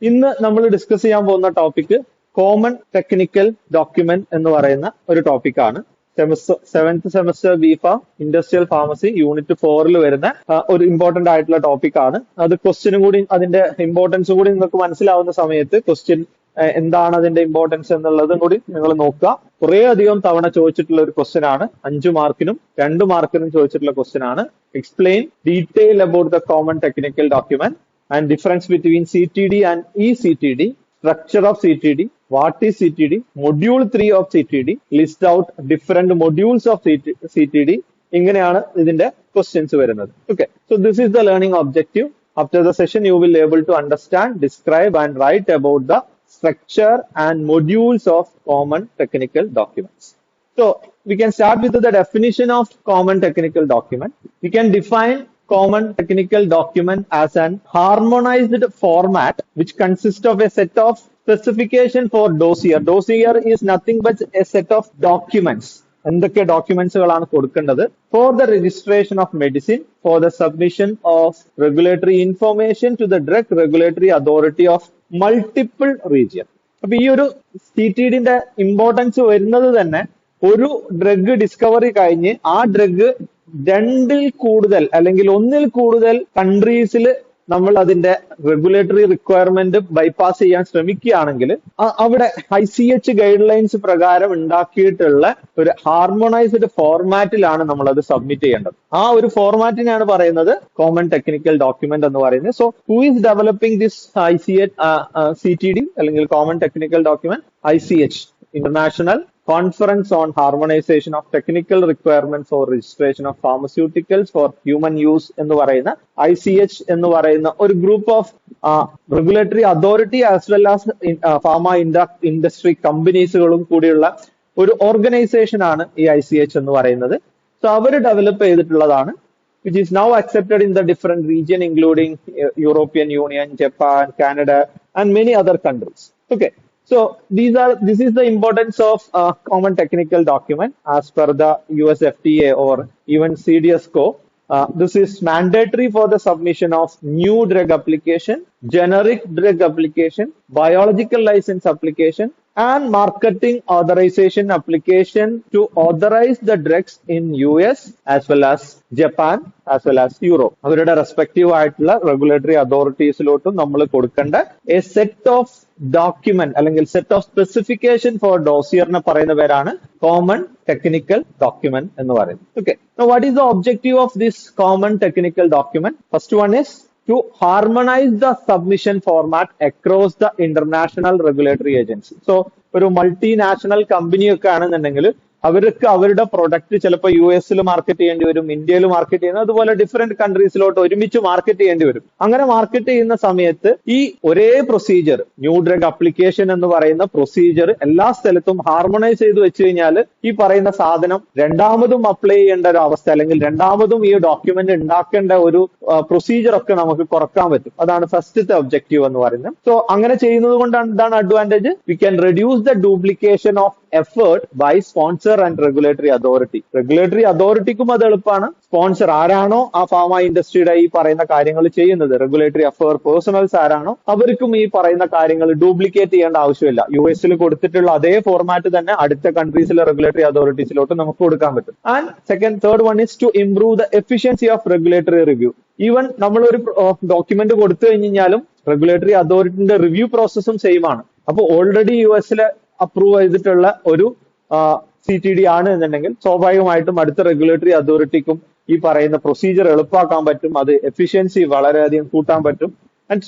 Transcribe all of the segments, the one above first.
ഇന്ന് നമ്മൾ ഡിസ്കസ് ചെയ്യാൻ പോകുന്ന ടോപ്പിക് കോമൺ ടെക്നിക്കൽ ഡോക്യുമെന്റ് എന്ന് പറയുന്ന ഒരു ടോപ്പിക്കാണ്. Seventh semester BPharm industrial pharmacy unit 4 വരുന്ന ഒരു ഇമ്പോർട്ടന്റ് ആയിട്ടുള്ള ടോപ്പിക്കാണ്. അത് ക്വസ്റ്റ്യനും കൂടി അതിന്റെ ഇമ്പോർട്ടൻസ് കൂടി നിങ്ങൾക്ക് മനസ്സിലാവുന്ന സമയത്ത് ക്വസ്റ്റ്യൻ എന്താണ് അതിന്റെ ഇമ്പോർട്ടൻസ് എന്നുള്ളതും കൂടി നിങ്ങൾ നോക്കുക. കുറെ അധികം തവണ ചോദിച്ചിട്ടുള്ള ഒരു ക്വസ്റ്റ്യൻ ആണ്. 5 മാർക്കിനും 2 മാർക്കിനും ചോദിച്ചിട്ടുള്ള ക്വസ്റ്റ്യൻ ആണ്. Explain detail about the common technical document and difference between CTD and eCTD, structure of CTD, what is CTD, module 3 of CTD, list out different modules of CTD. ഇങ്ങനെയാണ് ഇതിന്റെ ക്വസ്റ്റ്യൻസ് വരുന്നത്. Okay, so this is the learning objective. After the session you will able to understand, describe and write about the structure and modules of common technical documents. So we can start with the definition of common technical document. We can define common technical document as an harmonized format which consists of a set of specification for dossier. Dossier is nothing but a set of documents. എന്തൊക്കെ ഡോക്യുമെന്റ്സുകളാണ് കൊടുക്കേണ്ടത്? For the registration of medicine, for the submission of regulatory information to the drug regulatory authority of multiple region. അപ്പൊ ഈ ഒരു CTD-ന്റെ importance വരുന്നത് തന്നെ ഒരു drug discovery കഴിഞ്ഞ് ആ ഡ്രഗ് 2-ൽ കൂടുതൽ അല്ലെങ്കിൽ 1-ൽ കൂടുതൽ കൺട്രീസിൽ നമ്മൾ അതിന്റെ റെഗുലേറ്ററി റിക്വയർമെന്റ് ബൈപ്പാസ് ചെയ്യാൻ ശ്രമിക്കുകയാണെങ്കിൽ അവിടെ ICH ഗൈഡ് ലൈൻസ് പ്രകാരം ഉണ്ടാക്കിയിട്ടുള്ള ഒരു ഹാർമോണൈസ്ഡ് ഫോർമാറ്റിലാണ് നമ്മൾ അത് സബ്മിറ്റ് ചെയ്യേണ്ടത്. ആ ഒരു ഫോർമാറ്റിനാണ് പറയുന്നത് കോമൺ ടെക്നിക്കൽ ഡോക്യുമെന്റ് എന്ന് പറയുന്നത്. So who is developing this CTD അല്ലെങ്കിൽ common technical document? ICH, International Conference on Harmonization of Technical Requirements for Registration of Pharmaceuticals for Human Use എന്ന് പറയുന്ന ICH എന്ന് പറയുന്ന ഒരു group of regulatory authority as well as pharma industry കമ്പനീസുകളും കൂടിയുള്ള ഒരു organisation ആണ് ഈ ICH എന്ന് പറയുന്നത്. സോ അവർ ഡെവലപ്പ് ചെയ്തിട്ടുള്ളതാണ്, which is now accepted in the different region including European Union, Japan, Canada and many other countries. Okay. So this is the importance of common technical document as per the US FDA or even CDSCO. This is mandatory for the submission of new drug application, generic drug application, biological license application and marketing authorization application to authorize the drugs in US as well as Japan as well as Europe. അവരുടെ respective ആയിട്ടുള്ള regulatory അതോറിറ്റീസിലോട്ടും നമ്മൾ കൊടുക്കേണ്ട A set of document അല്ലെങ്കിൽ set of specification four ഡോസിയറിനെ പറയുന്ന പേരാണ് common technical document എന്ന് പറയുന്നത്. Okay, what is the objective of this common technical document? First one is to harmonize the submission format across the international regulatory agency. So ഒരു multinational company ഒക്കെ ആണെന്നുണ്ടെങ്കിൽ അവർക്ക് അവരുടെ product ചിലപ്പോൾ US-ൽ മാർക്കറ്റ് ചെയ്യേണ്ടി വരും, ഇന്ത്യയിൽ മാർക്കറ്റ് ചെയ്യുന്നത്, അതുപോലെ ഡിഫറെന്റ് കൺട്രീസിലോട്ട് ഒരുമിച്ച് മാർക്കറ്റ് ചെയ്യേണ്ടി വരും. അങ്ങനെ മാർക്കറ്റ് ചെയ്യുന്ന സമയത്ത് ഈ ഒരേ പ്രൊസീജിയർ, ന്യൂ ഡ്രഗ് അപ്ലിക്കേഷൻ എന്ന് പറയുന്ന പ്രൊസീജിയർ എല്ലാ സ്ഥലത്തും ഹാർമോണൈസ് ചെയ്ത് വെച്ച് കഴിഞ്ഞാൽ ഈ പറയുന്ന സാധനം രണ്ടാമതും അപ്ലൈ ചെയ്യേണ്ട ഒരു അവസ്ഥ അല്ലെങ്കിൽ രണ്ടാമതും ഈ ഡോക്യുമെന്റ് ഉണ്ടാക്കേണ്ട ഒരു പ്രൊസീജിയർ ഒക്കെ നമുക്ക് കുറക്കാൻ പറ്റും. അതാണ് ഫസ്റ്റത്തെ ഒബ്ജക്റ്റീവ് എന്ന് പറയുന്നത്. സോ അങ്ങനെ ചെയ്യുന്നത് കൊണ്ടാണ് എന്താണ് advantage? We can reduce the duplication of effort by sponsor and regulatory authority. Regulatory അതോറിറ്റിക്കും അത് എളുപ്പമാണ്. സ്പോൺസർ ആരാണോ ആ ഫാർമ ഇൻഡസ്ട്രിയുടെ ഈ പറയുന്ന കാര്യങ്ങൾ ചെയ്യുന്നത്, റെഗുലേറ്ററി അഫയർ പേഴ്സണൽസ് ആരാണോ അവർക്കും ഈ പറയുന്ന കാര്യങ്ങൾ ഡ്യൂപ്ലിക്കേറ്റ് ചെയ്യേണ്ട ആവശ്യമില്ല. US-ൽ കൊടുത്തിട്ടുള്ള അതേ ഫോർമാറ്റ് തന്നെ അടുത്ത കൺട്രീസിലെ റെഗുലേറ്ററി അതോറിറ്റീസിലോട്ട് നമുക്ക് കൊടുക്കാൻ പറ്റും. And third one is to improve the efficiency of regulatory review. Even നമ്മളൊരു ഡോക്യുമെന്റ് കൊടുത്തു കഴിഞ്ഞാലും റെഗുലേറ്ററി അതോറിറ്റിന്റെ റിവ്യൂ പ്രോസസ്സും സെയിം ആണ്. അപ്പോൾ ഓൾറെഡി US-ൽ അപ്രൂവ് ചെയ്തിട്ടുള്ള ഒരു CTD ആണ് എന്നുണ്ടെങ്കിൽ സ്വാഭാവികമായിട്ടും അടുത്ത റെഗുലേറ്ററി അതോറിറ്റിക്കും ഈ പറയുന്ന പ്രൊസീജിയർ എളുപ്പമാക്കാൻ പറ്റും, അത് എഫിഷ്യൻസി വളരെയധികം കൂട്ടാൻ പറ്റും. And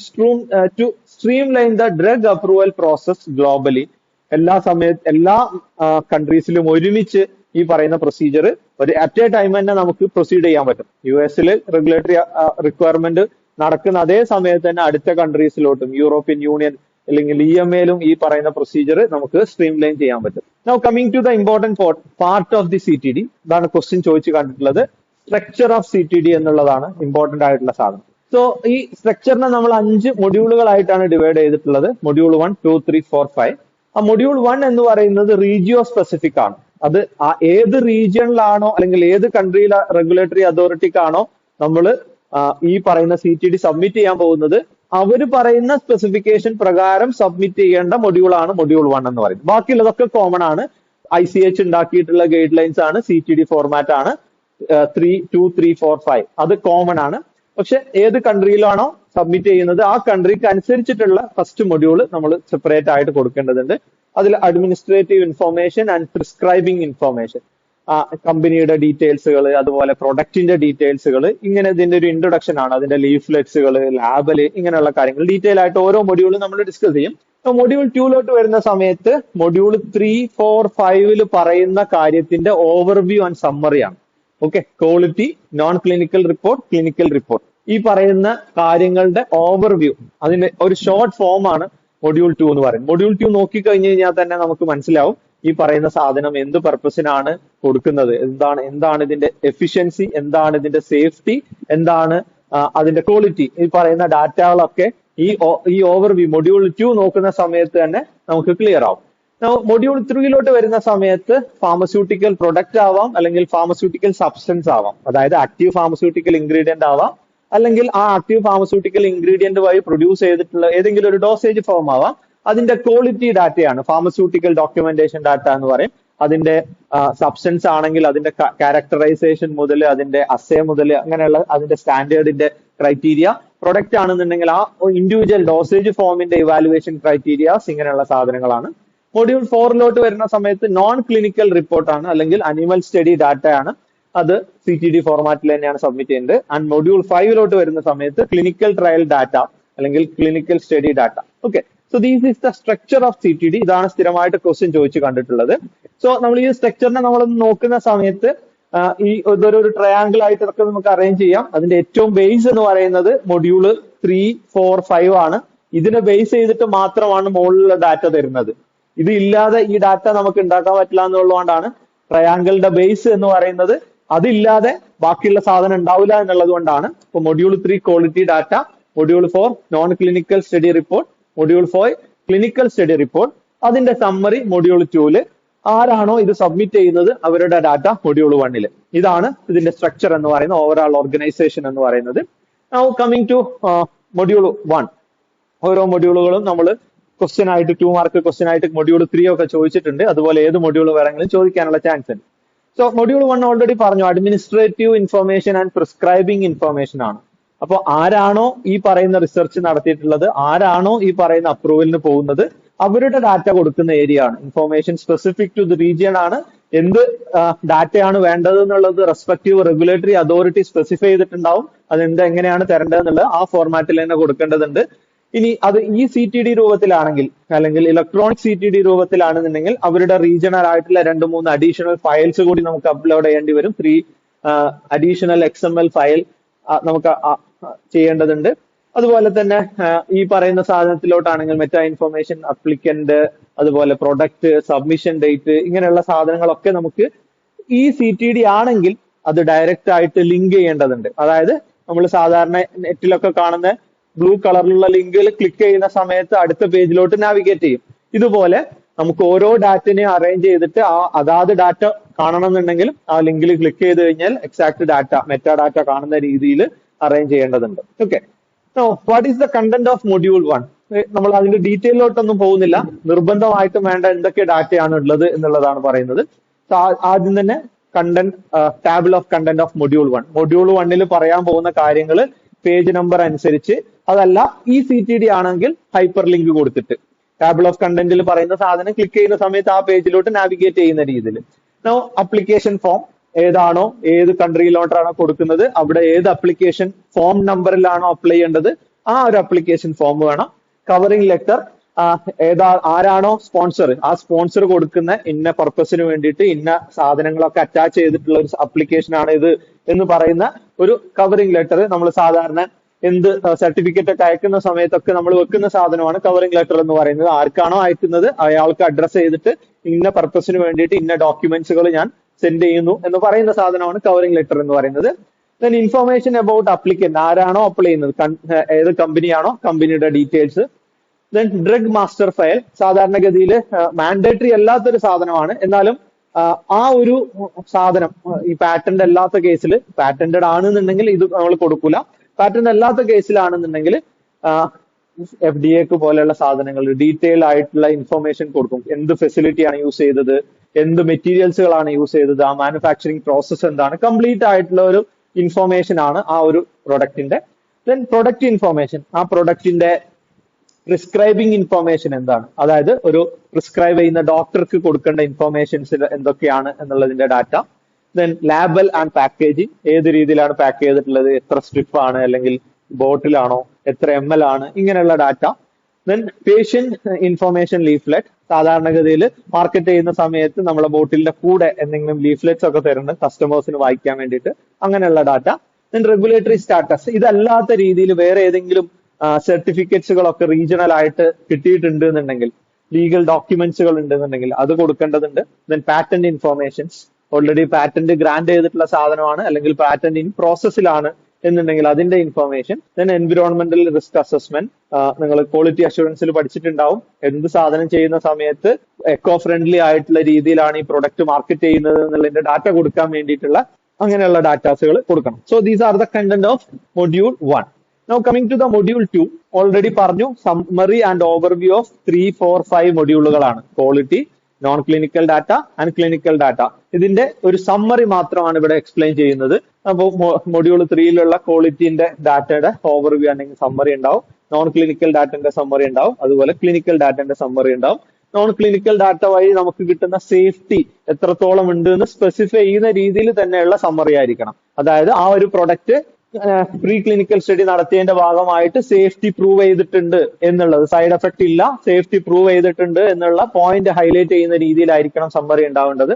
to streamline the drug approval process globally. എല്ലാ കൺട്രീസിലും ഒരുമിച്ച് ഈ പറയുന്ന പ്രൊസീജിയർ ഒരു അറ്റ് എ ടൈം തന്നെ നമുക്ക് പ്രൊസീഡ് ചെയ്യാൻ പറ്റും. US-ൽ റെഗുലേറ്ററി റിക്വയർമെന്റ് നടക്കുന്ന അതേ സമയത്ത് തന്നെ അടുത്ത കൺട്രീസിലോട്ടും യൂറോപ്യൻ യൂണിയൻ അല്ലെങ്കിൽ EMA-ലും ഈ പറയുന്ന പ്രൊസീജിയർ നമുക്ക് സ്ട്രീം ലൈൻ ചെയ്യാൻ പറ്റും. Now coming to the important part of the CTD, ഇതാണ് ക്വസ്റ്റ്യൻ ചോദിച്ചു കണ്ടിട്ടുള്ളത്. സ്ട്രക്ചർ ഓഫ് CTD എന്നുള്ളതാണ് ഇമ്പോർട്ടന്റ് ആയിട്ടുള്ള സാധനം. സോ ഈ സ്ട്രക്ചറിനെ നമ്മൾ 5 മൊഡ്യൂളുകളായിട്ടാണ് ഡിവൈഡ് ചെയ്തിട്ടുള്ളത്. മൊഡ്യൂൾ 1, 2, 3, 4, 5. ആ മൊഡ്യൂൾ 1 എന്ന് പറയുന്നത് റീജിയോ സ്പെസിഫിക് ആണ്. അത് ഏത് റീജിയണിലാണോ അല്ലെങ്കിൽ ഏത് കൺട്രിയിലെ റെഗുലേറ്ററി അതോറിറ്റിക്കാണോ നമ്മൾ ഈ പറയുന്ന CTD സബ്മിറ്റ് ചെയ്യാൻ പോകുന്നത് അവർ പറയുന്ന സ്പെസിഫിക്കേഷൻ പ്രകാരം സബ്മിറ്റ് ചെയ്യേണ്ട മൊഡ്യൂളാണ് മൊഡ്യൂൾ 1 എന്ന് പറയുന്നത്. ബാക്കിയുള്ളതൊക്കെ കോമൺ ആണ്. ICH ഉണ്ടാക്കിയിട്ടുള്ള ഗൈഡ് ലൈൻസ് ആണ്, CTD ഫോർമാറ്റ് ആണ്, 3, 2, 3, 4, 5 അത് കോമൺ ആണ്. പക്ഷെ ഏത് കൺട്രിയിലാണോ സബ്മിറ്റ് ചെയ്യുന്നത് ആ കൺട്രിക്ക് അനുസരിച്ചിട്ടുള്ള ഫസ്റ്റ് മൊഡ്യൂൾ നമ്മൾ സെപ്പറേറ്റ് ആയിട്ട് കൊടുക്കേണ്ടതുണ്ട്. അതിൽ administrative information and prescribing information, കമ്പനിയുടെ ഡീറ്റെയിൽസുകൾ, അതുപോലെ പ്രൊഡക്റ്റിന്റെ ഡീറ്റെയിൽസുകൾ, ഇങ്ങനെ ഇതിന്റെ ഒരു ഇൻട്രൊഡക്ഷൻ ആണ്. അതിന്റെ ലീഫ്ലെറ്റ്സുകൾ, ലാബല്, ഇങ്ങനെയുള്ള കാര്യങ്ങൾ ഡീറ്റെയിൽ ആയിട്ട് ഓരോ മൊഡ്യൂളും നമ്മൾ ഡിസ്കസ് ചെയ്യും. മൊഡ്യൂൾ 2 വരുന്ന സമയത്ത് മൊഡ്യൂൾ 3, 4, 5 പറയുന്ന കാര്യത്തിന്റെ ഓവർവ്യൂ ആൻഡ് സമ്മറി ആണ്. Okay, quality, non clinical report, clinical report, ഈ പറയുന്ന കാര്യങ്ങളുടെ ഓവർവ്യൂ, അതിന്റെ ഒരു ഷോർട്ട് ഫോം ആണ് മൊഡ്യൂൾ 2 എന്ന് പറയുന്നത്. മൊഡ്യൂൾ 2 നോക്കിക്കഴിഞ്ഞ് കഴിഞ്ഞാൽ തന്നെ നമുക്ക് മനസ്സിലാവും ഈ പറയുന്ന സാധനം എന്ത് പർപ്പസിനാണ് കൊടുക്കുന്നത്, എന്താണ് ഇതിന്റെ എഫിഷ്യൻസി, എന്താണ് ഇതിന്റെ സേഫ്റ്റി, എന്താണ് അതിന്റെ ക്വാളിറ്റി, ഈ പറയുന്ന ഡാറ്റകളൊക്കെ ഈ ഓവർവ്യൂ മൊഡ്യൂൾ 2 നോക്കുന്ന സമയത്ത് തന്നെ നമുക്ക് ക്ലിയർ ആവും. മൊഡ്യൂൾ 3 വരുന്ന സമയത്ത് ഫാർമസ്യൂട്ടിക്കൽ പ്രൊഡക്റ്റ് ആവാം, അല്ലെങ്കിൽ ഫാർമസ്യൂട്ടിക്കൽ സബ്സ്റ്റൻസ് ആവാം, അതായത് ആക്റ്റീവ് ഫാർമസ്യൂട്ടിക്കൽ ഇൻഗ്രീഡിയന്റ് ആവാം, അല്ലെങ്കിൽ ആ ആക്റ്റീവ് ഫാർമസ്യൂട്ടിക്കൽ ഇൻഗ്രീഡിയന്റ് വഴി പ്രൊഡ്യൂസ് ചെയ്തിട്ടുള്ള ഏതെങ്കിലും ഒരു ഡോസേജ് ഫോം ആവാം. അതിന്റെ ക്വാളിറ്റി ഡാറ്റയാണ് ഫാർമസ്യൂട്ടിക്കൽ ഡോക്യുമെന്റേഷൻ ഡാറ്റ എന്ന് പറയും. അതിന്റെ സബ്സ്റ്റൻസ് ആണെങ്കിൽ അതിന്റെ ക്യാരക്ടറൈസേഷൻ മുതൽ, അതിന്റെ അസേ മുതൽ, അങ്ങനെയുള്ള അതിന്റെ സ്റ്റാൻഡേർഡിന്റെ ക്രൈറ്റീരിയ, പ്രൊഡക്റ്റ് ആണെന്നുണ്ടെങ്കിൽ ആ ഇൻഡിവിജ്വൽ ഡോസേജ് ഫോമിന്റെ ഇവാലുവേഷൻ ക്രൈറ്റീരിയാസ്, ഇങ്ങനെയുള്ള സാധനങ്ങളാണ്. മൊഡ്യൂൾ 4 വരുന്ന സമയത്ത് നോൺ ക്ലിനിക്കൽ റിപ്പോർട്ടാണ്, അല്ലെങ്കിൽ അനിമൽ സ്റ്റഡി ഡാറ്റ ആണ്. അത് CTD ഫോർമാറ്റിൽ തന്നെയാണ് സബ്മിറ്റ് ചെയ്യുന്നത്. ആൻഡ് മൊഡ്യൂൾ 5 വരുന്ന സമയത്ത് ക്ലിനിക്കൽ ട്രയൽ ഡാറ്റ, അല്ലെങ്കിൽ clinical study data. Okay, so these is the structure of CTD. ഇതാണ് സ്ഥിരമായിട്ട് ക്വസ്റ്റ്യൻ ചോദിച്ചു കണ്ടിട്ടുള്ളത്. സോ നമ്മൾ ഈ സ്ട്രക്ചറിനെ നമ്മളൊന്ന് നോക്കുന്ന സമയത്ത് ഈ ഇതൊരു ട്രയാങ്കിൾ ആയിട്ടൊക്കെ നമുക്ക് അറേഞ്ച് ചെയ്യാം. അതിന്റെ ഏറ്റവും ബേസ് എന്ന് പറയുന്നത് മൊഡ്യൂള് 3, 4, 5 ആണ്. ഇതിനെ ബേസ് ചെയ്തിട്ട് മാത്രമാണ് മുകളിലുള്ള ഡാറ്റ തരുന്നത്. ഇത് ഇല്ലാതെ ഈ ഡാറ്റ നമുക്ക് ഉണ്ടാക്കാൻ പറ്റില്ല എന്നുള്ളതുകൊണ്ടാണ് ട്രയാങ്കിളിന്റെ ബേസ് എന്ന് പറയുന്നത്. അതില്ലാതെ ബാക്കിയുള്ള സാധനം ഉണ്ടാവില്ല എന്നുള്ളത് കൊണ്ടാണ് ഇപ്പൊ module 3 quality data, module 4 non clinical study report, module 5 clinical study report, അതിന്റെ സമ്മറി മൊഡ്യൂൾ 2 ആരാണോ ഇത് സബ്മിറ്റ് ചെയ്യുന്നത് അവരുടെ ഡാറ്റ മൊഡ്യൂൾ 1. ഇതാണ് ഇതിന്റെ സ്ട്രക്ചർ എന്ന് പറയുന്ന ഓവറോൾ ഓർഗനൈസേഷൻ എന്ന് പറയുന്നത്. Now coming to module 1. ഓരോ മൊഡ്യൂളുകളും നമ്മൾ ക്വസ്റ്റ്യൻ ആയിട്ട് 2 മാർക്ക് ക്വസ്റ്റ്യൻ ആയിട്ട് മൊഡ്യൂൾ 3 ഒക്കെ ചോദിച്ചിട്ടുണ്ട്. അതുപോലെ ഏത് മൊഡ്യൂൾ വേണമെങ്കിലും ചോദിക്കാനുള്ള ചാൻസ് ഉണ്ട്. സോ മൊഡ്യൂൾ 1 ഓൾറെഡി പറഞ്ഞു, administrative information and prescribing information ആണ്. അപ്പോൾ ആരാണോ ഈ പറയുന്ന റിസർച്ച് നടത്തിയിട്ടുള്ളത്, ആരാണോ ഈ പറയുന്ന അപ്രൂവലിന് പോകുന്നത്, അവരുടെ ഡാറ്റ കൊടുക്കുന്ന ഏരിയ ആണ്. Information specific to the region ആണ്. എന്ത് ഡാറ്റയാണ് വേണ്ടത് എന്നുള്ളത് റെസ്പെക്റ്റീവ് റെഗുലേറ്ററി അതോറിറ്റി സ്പെസിഫൈ ചെയ്തിട്ടുണ്ടാവും. എങ്ങനെയാണ് തരേണ്ടതെന്നുള്ളത് ആ ഫോർമാറ്റിൽ തന്നെ കൊടുക്കേണ്ടതുണ്ട്. ഇനി അത് ഈ CTD രൂപത്തിലാണെങ്കിൽ, അല്ലെങ്കിൽ ഇലക്ട്രോണിക് CTD രൂപത്തിലാണെന്നുണ്ടെങ്കിൽ അവരുടെ റീജിയണൽ ആയിട്ടുള്ള 2-3 അഡീഷണൽ ഫയൽസ് കൂടി നമുക്ക് അപ്ലോഡ് ചെയ്യേണ്ടി വരും. 3 അഡീഷണൽ XML ഫയൽ നമുക്ക് ചെയ്യേണ്ടതുണ്ട്. അതുപോലെ തന്നെ ഈ പറയുന്ന സാധനത്തിലോട്ടാണെങ്കിൽ മെറ്റാ ഇൻഫർമേഷൻ, അപ്ലിക്കന്റ്, അതുപോലെ പ്രൊഡക്റ്റ്, സബ്മിഷൻ ഡേറ്റ്, ഇങ്ങനെയുള്ള സാധനങ്ങളൊക്കെ നമുക്ക് ഈ CTD ആണെങ്കിൽ അത് ഡയറക്റ്റ് ആയിട്ട് ലിങ്ക് ചെയ്യേണ്ടതുണ്ട്. അതായത് നമ്മൾ സാധാരണ നെറ്റിലൊക്കെ കാണുന്ന ബ്ലൂ കളറിലുള്ള ലിങ്കിൽ ക്ലിക്ക് ചെയ്യുന്ന സമയത്ത് അടുത്ത പേജിലോട്ട് നാവിഗേറ്റ് ചെയ്യും. ഇതുപോലെ നമുക്ക് ഓരോ ഡാറ്റനെയും അറേഞ്ച് ചെയ്തിട്ട് അതാത് ഡാറ്റ കാണണമെന്നുണ്ടെങ്കിൽ ആ ലിങ്കിൽ ക്ലിക്ക് ചെയ്ത് കഴിഞ്ഞാൽ എക്സാക്ട് ഡാറ്റ, മെറ്റാ ഡാറ്റ കാണുന്ന രീതിയിൽ അറേഞ്ച് ചെയ്യേണ്ടതുണ്ട്. Okay, what is the content of module 1? നമ്മൾ അതിന്റെ ഡീറ്റെയിലോട്ടൊന്നും പോകുന്നില്ല. നിർബന്ധമായിട്ടും വേണ്ട എന്തൊക്കെ ഡാറ്റയാണ് ഉള്ളത് എന്നുള്ളതാണ് പറയുന്നത്. ആദ്യം തന്നെ content, table of content of module 1. Module 1 പറയാൻ പോകുന്ന കാര്യങ്ങൾ പേജ് നമ്പർ അനുസരിച്ച്, അതല്ല ഈ CTD ആണെങ്കിൽ ഹൈപ്പർ ലിങ്ക് കൊടുത്തിട്ട് ടാബിൾ ഓഫ് കണ്ടന്റിൽ പറയുന്ന സാധനം ക്ലിക്ക് ചെയ്യുന്ന സമയത്ത് ആ പേജിലോട്ട് നാവിഗേറ്റ് ചെയ്യുന്ന രീതിയിൽ. നോ അപ്ലിക്കേഷൻ ഫോം, ഏതാണോ ഏത് കൺട്രിയിലോട്ടാണോ കൊടുക്കുന്നത് അവിടെ ഏത് അപ്ലിക്കേഷൻ ഫോം നമ്പറിലാണോ അപ്ലൈ ചെയ്യേണ്ടത് ആ ഒരു അപ്ലിക്കേഷൻ ഫോം വേണം. കവറിംഗ് ലെറ്റർ, ആരാണോ സ്പോൺസർ ആ സ്പോൺസർ കൊടുക്കുന്ന ഇന്ന പർപ്പസിന് വേണ്ടിയിട്ട് ഇന്ന സാധനങ്ങളൊക്കെ അറ്റാച്ച് ചെയ്തിട്ടുള്ള ഒരു അപ്ലിക്കേഷൻ ആണ് ഇത് എന്ന് പറയുന്ന ഒരു കവറിംഗ് ലെറ്റർ. നമ്മൾ സാധാരണ എന്ത് സർട്ടിഫിക്കറ്റ് ഒക്കെ അയക്കുന്ന സമയത്തൊക്കെ നമ്മൾ വെക്കുന്ന സാധനമാണ് കവറിംഗ് ലെറ്റർ എന്ന് പറയുന്നത്. ആർക്കാണോ അയക്കുന്നത് അയാൾക്ക് അഡ്രസ് ചെയ്തിട്ട് ഇന്ന പർപ്പസിന് വേണ്ടിയിട്ട് ഇന്ന ഡോക്യുമെന്റ്സുകൾ ഞാൻ സെൻഡ് ചെയ്യുന്നു എന്ന് പറയുന്ന സാധനമാണ് കവറിംഗ് ലെറ്റർ എന്ന് പറയുന്നത്. ദെൻ ഇൻഫർമേഷൻ അബൌട്ട് അപ്ലിക്കന്റ്, ആരാണോ അപ്ലൈ ചെയ്യുന്നത്, ഏത് കമ്പനിയാണോ കമ്പനിയുടെ details. Then drug master file, സാധാരണഗതിയിൽ മാൻഡേറ്ററി അല്ലാത്തൊരു സാധനമാണ്, എന്നാലും ആ ഒരു സാധനം ഈ പാറ്റന്റ് അല്ലാത്ത കേസിൽ, പാറ്റന്റഡ് ആണെന്നുണ്ടെങ്കിൽ ഇത് നമ്മൾ കൊടുക്കൂല, പാറ്റന്റ് അല്ലാത്ത കേസിലാണെന്നുണ്ടെങ്കിൽ FDA പോലെയുള്ള സാധനങ്ങൾ ഡീറ്റെയിൽ ആയിട്ടുള്ള ഇൻഫർമേഷൻ കൊടുക്കും. എന്ത് ഫെസിലിറ്റിയാണ് യൂസ് ചെയ്തത്, എന്ത് മെറ്റീരിയൽസുകളാണ് യൂസ് ചെയ്തത്, ആ മാനുഫാക്ചറിങ് പ്രോസസ്സ് എന്താണ്, കംപ്ലീറ്റ് ആയിട്ടുള്ള ഒരു ഇൻഫർമേഷൻ ആണ് ആ ഒരു പ്രൊഡക്റ്റിന്റെ. ദെൻ പ്രൊഡക്റ്റ് ഇൻഫർമേഷൻ, ആ പ്രൊഡക്റ്റിന്റെ പ്രിസ്ക്രൈബിംഗ് ഇൻഫർമേഷൻ എന്താണ്, അതായത് ഒരു പ്രിസ്ക്രൈബ് ചെയ്യുന്ന ഡോക്ടർക്ക് കൊടുക്കേണ്ട ഇൻഫർമേഷൻസ് എന്തൊക്കെയാണ് എന്നുള്ളതിന്റെ data. Then label and packaging, ഏത് രീതിയിലാണ് പാക്ക് ചെയ്തിട്ടുള്ളത്, എത്ര സ്ട്രിപ്പ് ആണ്, അല്ലെങ്കിൽ ബോട്ടിലാണോ, എത്ര ml ആണ്, ഇങ്ങനെയുള്ള data. Then patient information leaflet, സാധാരണഗതിയിൽ മാർക്കറ്റ് ചെയ്യുന്ന സമയത്ത് നമ്മളെ ബോട്ടിലിന്റെ കൂടെ എന്തെങ്കിലും ലീഫ്ലെറ്റ്സ് ഒക്കെ തരുന്നുണ്ട് കസ്റ്റമേഴ്സിന് വായിക്കാൻ വേണ്ടിയിട്ട്, അങ്ങനെയുള്ള ഡാറ്റ. ദെൻ റെഗുലേറ്ററി സ്റ്റാറ്റസ്, ഇതല്ലാത്ത രീതിയിൽ വേറെ ഏതെങ്കിലും സർട്ടിഫിക്കറ്റ്സുകളൊക്കെ റീജിയണൽ ആയിട്ട് കിട്ടിയിട്ടുണ്ട് എന്നുണ്ടെങ്കിൽ, ലീഗൽ ഡോക്യുമെന്റ്സുകൾ ഉണ്ടെന്നുണ്ടെങ്കിൽ അത് കൊടുക്കേണ്ടതുണ്ട്. Then patent informations, already patent grant ചെയ്തിട്ടുള്ള സാധനമാണ് അല്ലെങ്കിൽ പാറ്റന്റ് ഇൻ പ്രോസസ്സിലാണ് എന്നുണ്ടെങ്കിൽ അതിന്റെ information. Then environmental risk assessment, നിങ്ങൾ ക്വാളിറ്റി അഷുറൻസിൽ പഠിച്ചിട്ടുണ്ടാവും, എന്ത് സാധനം ചെയ്യുന്ന സമയത്ത് എക്കോ ഫ്രണ്ട്ലി ആയിട്ടുള്ള രീതിയിലാണ് ഈ പ്രൊഡക്റ്റ് മാർക്കറ്റ് ചെയ്യുന്നത് എന്നുള്ളതിന്റെ ഡാറ്റ കൊടുക്കാൻ വേണ്ടിയിട്ടുള്ള അങ്ങനെയുള്ള ഡാറ്റാസുകൾ കൊടുക്കണം. So these are the content of module 1. Now coming to the module 2, already പറഞ്ഞു summary and overview of 3, 4, 5 മൊഡ്യൂളുകളാണ്. Quality, non clinical data and clinical data. ഇതിന്റെ ഒരു സമ്മറി മാത്രമാണ് ഇവിടെ എക്സ്പ്ലെയിൻ ചെയ്യുന്നത്. അപ്പോൾ മൊഡ്യൂൾ 3യിലുള്ള ക്വാളിറ്റിന്റെ ഡാറ്റയുടെ ഓവർവ്യൂ അല്ലെങ്കിൽ സമ്മറി ഉണ്ടാവും, നോൺ ക്ലിനിക്കൽ ഡാറ്റന്റെ സമ്മറി ഉണ്ടാവും, അതുപോലെ ക്ലിനിക്കൽ ഡാറ്റന്റെ സമ്മറി ഉണ്ടാവും. നോൺ ക്ലിനിക്കൽ ഡാറ്റ വഴി നമുക്ക് കിട്ടുന്ന സേഫ്റ്റി എത്രത്തോളം ഉണ്ട് എന്ന് സ്പെസിഫൈ ചെയ്യുന്ന രീതിയിൽ തന്നെയുള്ള സമ്മറി ആയിരിക്കണം. അതായത് ആ ഒരു പ്രൊഡക്റ്റ് പ്രീ ക്ലിനിക്കൽ സ്റ്റഡി നടത്തിയതിന്റെ ഭാഗമായിട്ട് സേഫ്റ്റി പ്രൂവ് ചെയ്തിട്ടുണ്ട് എന്നുള്ളത്, സൈഡ് എഫക്ട് ഇല്ല, സേഫ്റ്റി പ്രൂവ് ചെയ്തിട്ടുണ്ട് എന്നുള്ള പോയിന്റ് ഹൈലൈറ്റ് ചെയ്യുന്ന രീതിയിലായിരിക്കണം സമ്മറി ഉണ്ടാവേണ്ടത്.